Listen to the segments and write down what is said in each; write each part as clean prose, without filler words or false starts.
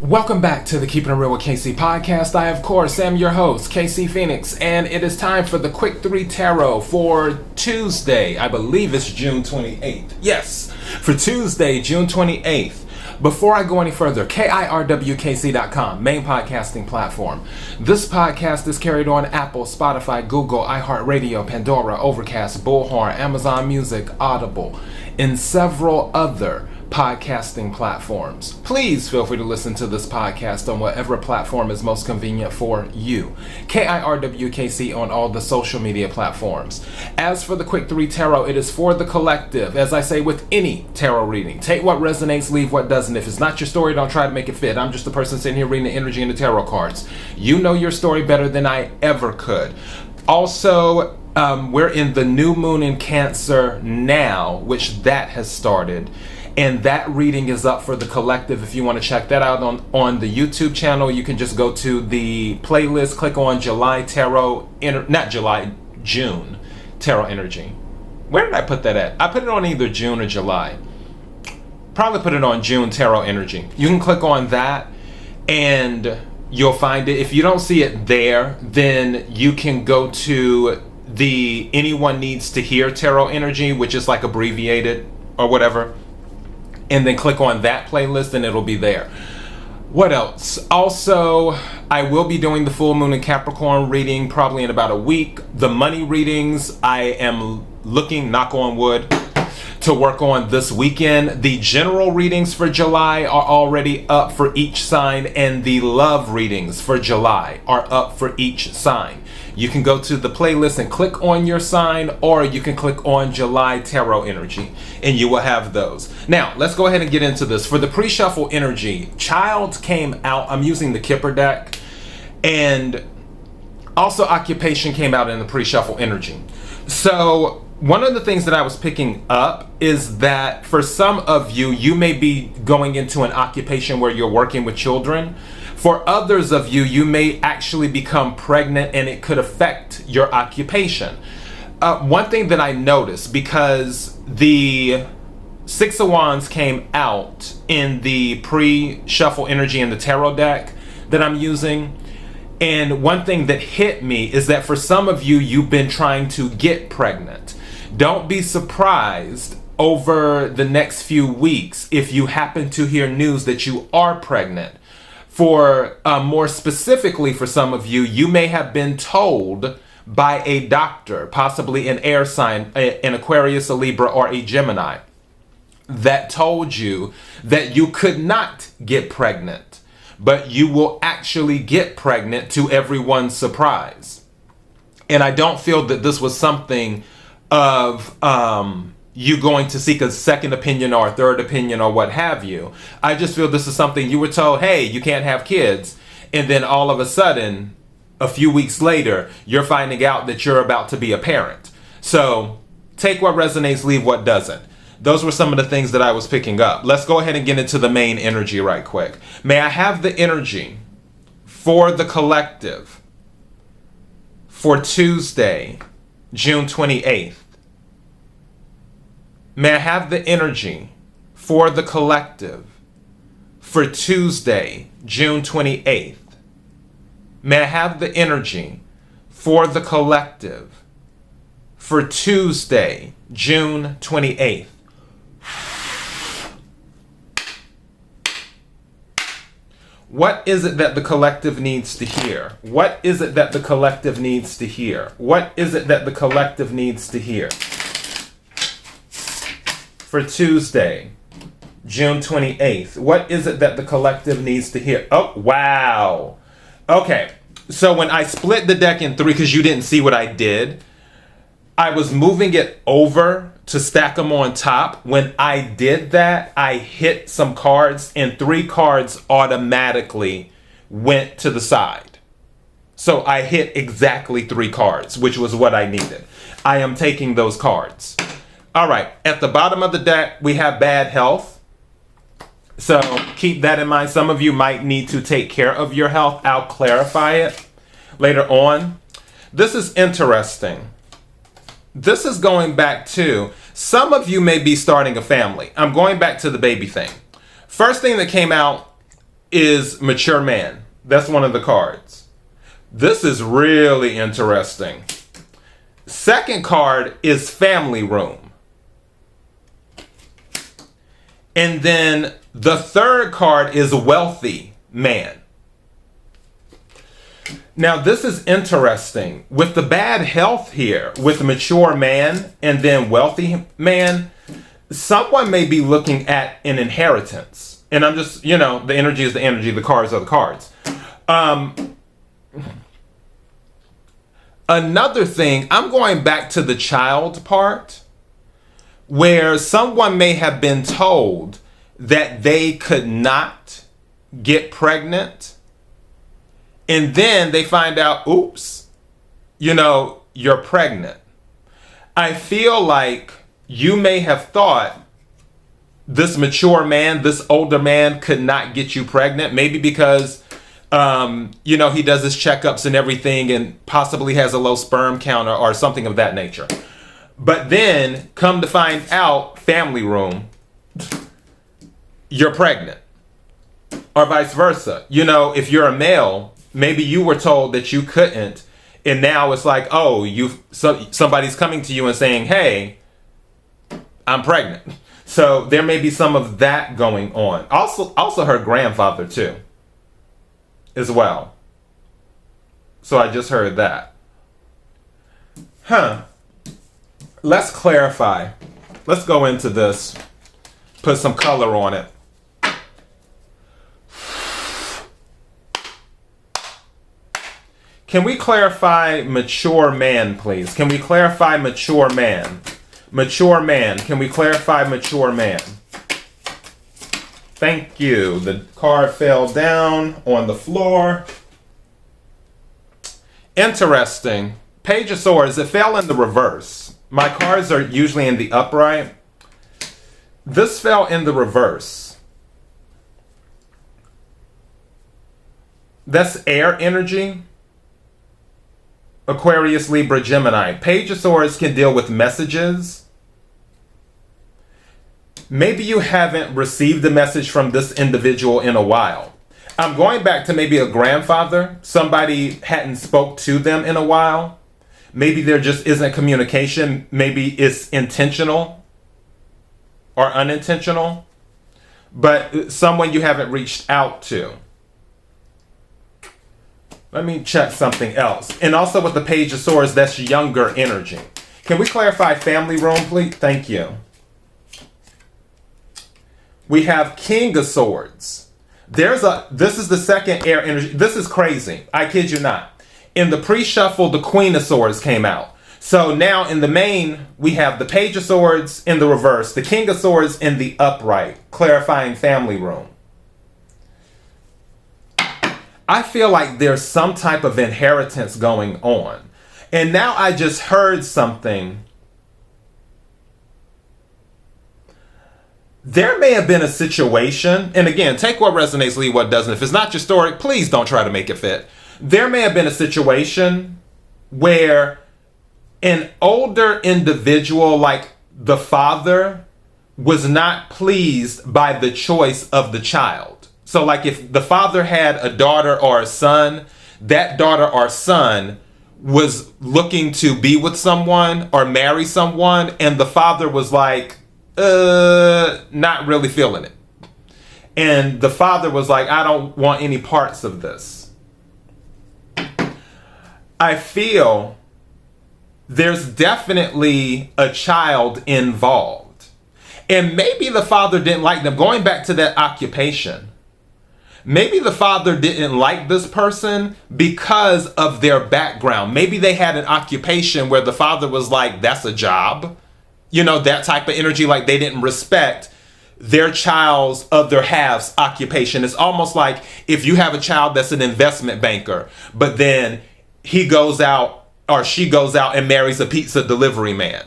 Welcome back to the Keeping It Real with KC podcast. I, of course, am your host, KC Phoenix, and it is time for the Quick 3 Tarot for Tuesday. I believe it's June 28th. Yes, for Tuesday, June 28th. Before I go any further, KIRWKC.com, main podcasting platform. This podcast is carried on Apple, Spotify, Google, iHeartRadio, Pandora, Overcast, Bullhorn, Amazon Music, Audible, and several other podcasting platforms. Please feel free to listen to this podcast on whatever platform is most convenient for you. KIRWKC on all the social media platforms. As for the Quick 3 Tarot, it is for the collective. As I say with any tarot reading, take what resonates, leave what doesn't. If it's not your story, don't try to make it fit. I'm just a person sitting here reading the energy in the tarot cards. You know your story better than I ever could. Also, we're in the new moon in Cancer now, which that has started. And that reading is up for the collective. If you want to check that out on the YouTube channel, you can just go to the playlist, click on June Tarot Energy. Where did I put that at? I put it on either June or July. Probably put it on June Tarot Energy. You can click on that and you'll find it. If you don't see it there, then you can go to the Anyone Needs to Hear Tarot Energy, which is like abbreviated or whatever. And then click on that playlist and it'll be there. What else? Also, I will be doing the full moon in Capricorn reading probably in about a week. The money readings, I am looking, knock on wood, to work on this weekend. The general readings for July are already up for each sign, and the love readings for July are up for each sign. You can go to the playlist and click on your sign, or you can click on July Tarot Energy, and you will have those. Now, let's go ahead and get into this. For the pre-shuffle energy, Child came out. I'm using the Kipper deck, and also Occupation came out in the pre-shuffle energy. So one of the things that I was picking up is that for some of you, you may be going into an occupation where you're working with children. For others of you, you may actually become pregnant and it could affect your occupation. One thing that I noticed, because the Six of Wands came out in the pre-shuffle energy in the tarot deck that I'm using, and one thing that hit me is that for some of you, you've been trying to get pregnant. Don't be surprised over the next few weeks if you happen to hear news that you are pregnant. For more specifically for some of you, you may have been told by a doctor, possibly an air sign, an Aquarius, a Libra, or a Gemini, that told you that you could not get pregnant, but you will actually get pregnant to everyone's surprise. And I don't feel that this was something of you going to seek a second opinion or a third opinion or what have you. I just feel this is something you were told, hey, you can't have kids. And then all of a sudden, a few weeks later, you're finding out that you're about to be a parent. So take what resonates, leave what doesn't. Those were some of the things that I was picking up. Let's go ahead and get into the main energy right quick. May I have the energy for the collective for Tuesday, June 28th? May I have the energy for the collective for Tuesday, June 28th? May I have the energy for the collective for Tuesday, June 28th? What is it that the collective needs to hear? What is it that the collective needs to hear? What is it that the collective needs to hear? For Tuesday, June 28th. What is it that the collective needs to hear? Oh, wow. Okay, so when I split the deck in three, because you didn't see what I did, I was moving it over to stack them on top. When I did that, I hit some cards, and 3 cards automatically went to the side. So I hit exactly 3 cards, which was what I needed. I am taking those cards. All right, at the bottom of the deck, we have bad health. So keep that in mind. Some of you might need to take care of your health. I'll clarify it later on. This is interesting. This is going back to, some of you may be starting a family. I'm going back to the baby thing. First thing that came out is mature man. That's one of the cards. This is really interesting. Second card is family room. And then the third card is wealthy man. Now this is interesting. With the bad health here, with mature man and then wealthy man, someone may be looking at an inheritance. And I'm just, the energy is the energy, the cards are the cards. Another thing, I'm going back to the child part, where someone may have been told that they could not get pregnant, and then they find out, oops, you're pregnant. I feel like you may have thought this mature man, this older man could not get you pregnant, maybe because he does his checkups and everything and possibly has a low sperm count or something of that nature. But then come to find out, family room, you're pregnant. Or vice versa. If you're a male, maybe you were told that you couldn't, and now it's like, oh, somebody's coming to you and saying, hey, I'm pregnant. So there may be some of that going on. Also her grandfather too, as well. So I just heard that. Let's clarify. Let's go into this. Put some color on it. Can we clarify mature man, please? Can we clarify mature man? Mature man. Can we clarify mature man? Thank you. The card fell down on the floor. Interesting. Page of Swords. It fell in the reverse. My cards are usually in the upright. This fell in the reverse. That's air energy. Aquarius, Libra, Gemini. Page of Swords can deal with messages. Maybe you haven't received a message from this individual in a while. I'm going back to maybe a grandfather. Somebody hadn't spoke to them in a while. Maybe there just isn't communication. Maybe it's intentional or unintentional. But someone you haven't reached out to. Let me check something else. And also with the Page of Swords, that's younger energy. Can we clarify family room, please? Thank you. We have King of Swords. This is the second air energy. This is crazy. I kid you not. In the pre-shuffle, the Queen of Swords came out. So now in the main, we have the Page of Swords in the reverse, the King of Swords in the upright, clarifying family room. I feel like there's some type of inheritance going on. And now I just heard something. There may have been a situation, and again, take what resonates, leave what doesn't. If it's not your story, please don't try to make it fit. There may have been a situation where an older individual, like the father, was not pleased by the choice of the child. So like if the father had a daughter or a son, that daughter or son was looking to be with someone or marry someone, and the father was like, not really feeling it. And the father was like, I don't want any parts of this. I feel there's definitely a child involved. And maybe the father didn't like them. Going back to that occupation, maybe the father didn't like this person because of their background. Maybe they had an occupation where the father was like, that's a job. That type of energy, like they didn't respect their child's other half's occupation. It's almost like if you have a child that's an investment banker, but then he goes out or she goes out and marries a pizza delivery man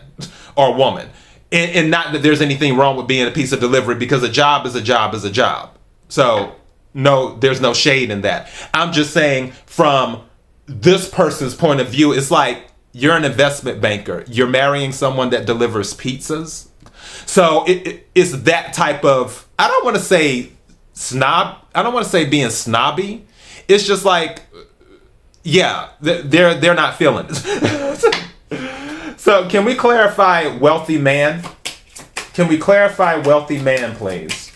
or woman. And not that there's anything wrong with being a pizza delivery, because a job is a job is a job. So no, there's no shade in that. I'm just saying from this person's point of view, it's like you're an investment banker. You're marrying someone that delivers pizzas. So it's that type of, I don't want to say I don't want to say being snobby. It's just like, yeah, they're not feeling it. So can we clarify wealthy man? Can we clarify wealthy man, please?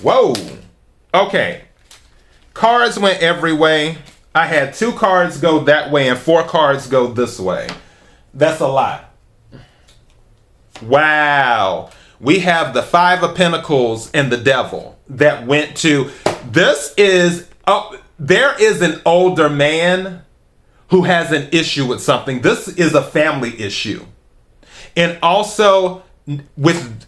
Whoa. Okay. Cards went every way. I had 2 cards go that way and 4 cards go this way. That's a lot. Wow. We have the 5 of Pentacles and the Devil that went to, this is, there is an older man who has an issue with something. This is a family issue. And also with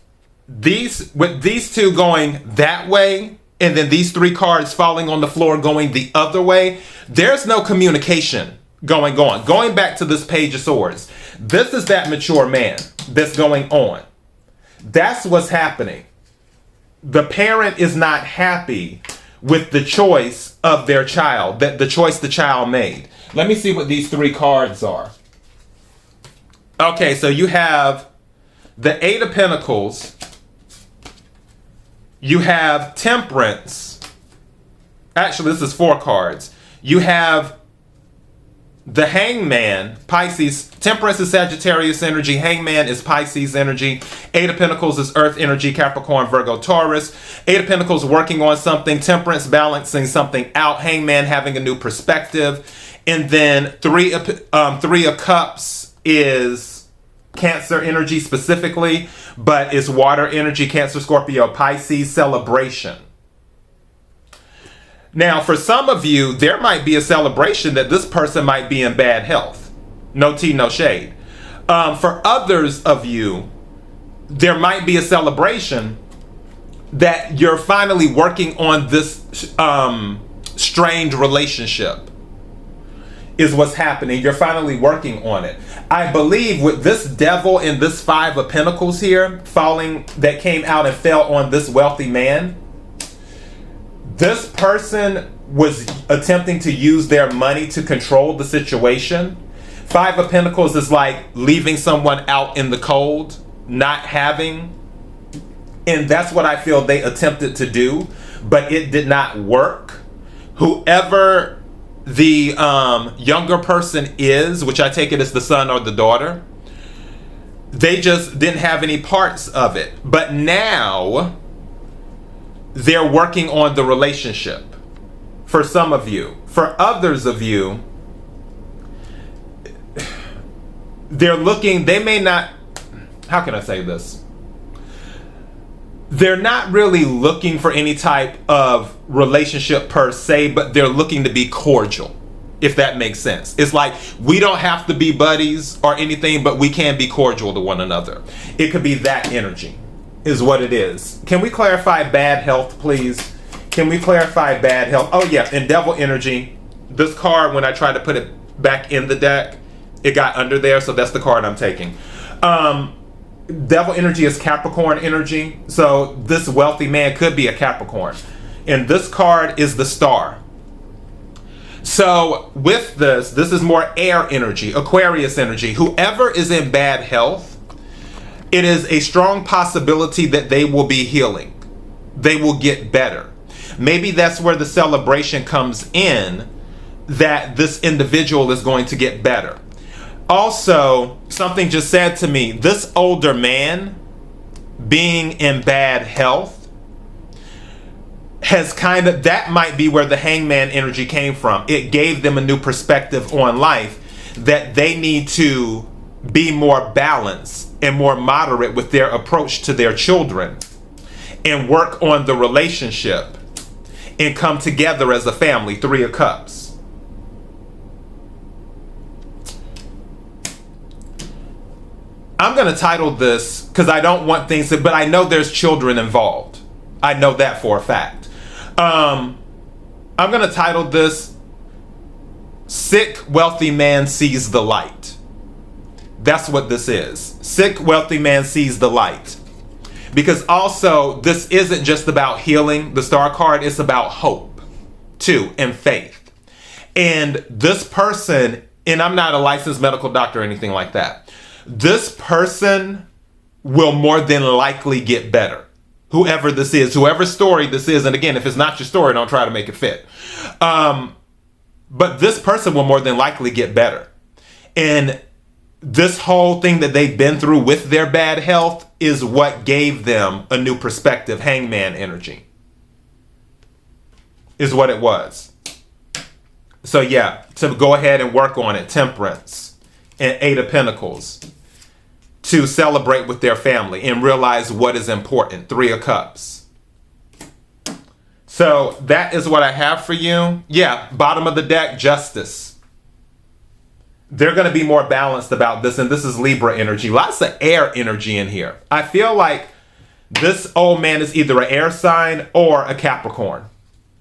these 2 going that way, and then these 3 cards falling on the floor going the other way, there's no communication going on. Going back to this Page of Swords, this is that mature man that's going on. That's what's happening. The parent is not happy with the choice of their child, that the choice the child made. Let me see what these 3 cards are. Okay, so you have the 8 of Pentacles. You have Temperance. Actually, this is 4 cards. You have the Hangman, Pisces. Temperance is Sagittarius energy. Hangman is Pisces energy. 8 of Pentacles is Earth energy, Capricorn, Virgo, Taurus. 8 of Pentacles working on something. Temperance balancing something out. Hangman having a new perspective. And then 3 of Cups is Cancer energy specifically, but it's water energy, Cancer, Scorpio, Pisces, celebration. Now, for some of you, there might be a celebration that this person might be in bad health. No tea, no shade. For others of you, there might be a celebration that you're finally working on this strained relationship. Is what's happening. You're finally working on it. I believe with this Devil and this 5 of Pentacles here falling, that came out and fell on this wealthy man, this person was attempting to use their money to control the situation. 5 of Pentacles is like leaving someone out in the cold, not having, and that's what I feel they attempted to do, but it did not work. Whoever the younger person is, which I take it as the son or the daughter, they just didn't have any parts of it. But now they're working on the relationship. For some of you. For others of you, they're looking, they may not, how can I say this? They're not really looking for any type of relationship per se, but they're looking to be cordial, if that makes sense. It's like, we don't have to be buddies or anything, but we can be cordial to one another. It could be that energy, is what it is. Can we clarify bad health, please? Can we clarify bad health? Oh yeah, and Devil energy. This card, when I tried to put it back in the deck, it got under there, so that's the card I'm taking. Devil energy is Capricorn energy, so this wealthy man could be a Capricorn. And this card is the Star. So with this is more air energy, Aquarius energy. Whoever is in bad health, it is a strong possibility that they will be healing. They will get better. Maybe that's where the celebration comes in, that this individual is going to get better. Also, something just said to me, this older man being in bad health has kind of, that might be where the Hangman energy came from. It gave them a new perspective on life, that they need to be more balanced and more moderate with their approach to their children and work on the relationship and come together as a family. 3 of Cups. I'm going to title this, because I don't want things to, but I know there's children involved. I know that for a fact. I'm going to title this, Sick Wealthy Man Sees the Light. That's what this is. Sick Wealthy Man Sees the Light. Because also, this isn't just about healing, the Star card, it's about hope, too, and faith. And this person and I'm not a licensed medical doctor or anything like that, this person will more than likely get better. Whoever this is, whoever's story this is, and again, if it's not your story, don't try to make it fit. But this person will more than likely get better. And this whole thing that they've been through with their bad health is what gave them a new perspective. Hangman energy is what it was. So yeah, to go ahead and work on it. Temperance and Eight of Pentacles. To celebrate with their family and realize what is important. Three of Cups. So that is what I have for you. Yeah, bottom of the deck, Justice. They're going to be more balanced about this, and this is Libra energy. Lots of air energy in here. I feel like this old man is either an air sign or a Capricorn.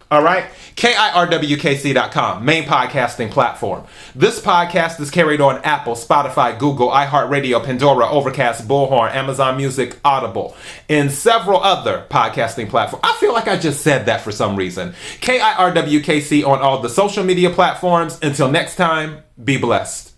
All right? KIRWKC.com, main podcasting platform. This podcast is carried on Apple, Spotify, Google, iHeartRadio, Pandora, Overcast, Bullhorn, Amazon Music, Audible, and several other podcasting platforms. I feel like I just said that for some reason. KIRWKC on all the social media platforms. Until next time, be blessed.